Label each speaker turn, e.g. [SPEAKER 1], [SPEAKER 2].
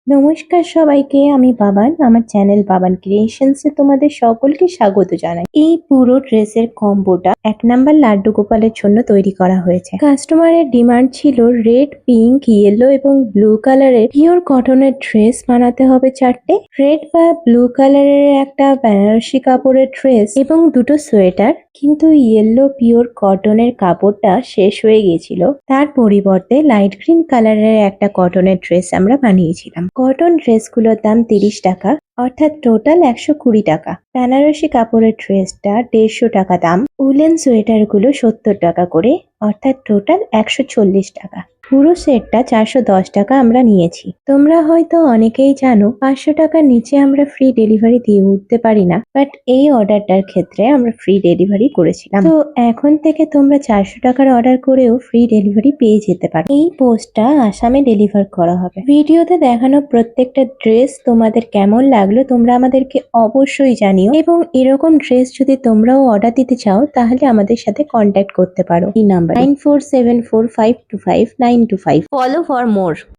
[SPEAKER 1] নমস্কার সবাইকে, আমি বাবান। আমার চ্যানেল বাবান ক্রিয়েশনসে তোমাদের সকলকে স্বাগত জানাই। এই পুরো ড্রেসের কম্বোটা 1 নাম্বার লাড্ডু গোপালের জন্য তৈরি করা হয়েছে। কাস্টমারের ডিমান্ড ছিল রেড, পিঙ্ক, ইয়েলো এবং ব্লু কালারের পিওর কটনের ড্রেস বানাতে হবে 4টে। রেড বা ব্লু কালারের একটা বেনারসি কাপড়ের ড্রেস এবং 2টো সোয়েটার। কিন্তু ইয়েলো পিওর কটনের কাপড়টা শেষ হয়ে গেছিল। তার পরিবর্তে লাইট গ্রিন কালারের একটা কটনের ড্রেস আমরা বানিয়েছিলাম। কটন ড্রেসগুলোর দাম 30 টাকা, অর্থাৎ টোটাল 120 টাকা। বেনারসি কাপড়ের ড্রেসটা 150 টাকা দাম। উলেন সোয়েটার গুলো 70 টাকা করে, অর্থাৎ টোটাল 140 টাকা। পুরো সেটটা 410 টাকা আমরা নিয়েছি। তোমরা হয়তো অনেকেই জানো 500 টাকার নিচে আমরা ফ্রি ডেলিভারি দিয়ে উঠতে পারি না, বাট এই অর্ডারটার ক্ষেত্রে আমরা ফ্রি ডেলিভারি করেছিলাম। তো এখন থেকে তোমরা 400 টাকার অর্ডার করেও ফ্রি ডেলিভারি পেয়ে যেতে পারো। এই পোস্টটা আসামে ডেলিভার করা হবে। ভিডিওতে দেখানো প্রত্যেকটা ড্রেস তোমাদের কেমন লাগলো তোমরা আমাদেরকে অবশ্যই জানিও, এবং এরকম ড্রেস যদি তোমরাও অর্ডার দিতে চাও তাহলে আমাদের সাথে কন্ট্যাক্ট করতে পারো এই নাম্বার 9474525925।
[SPEAKER 2] Follow for more.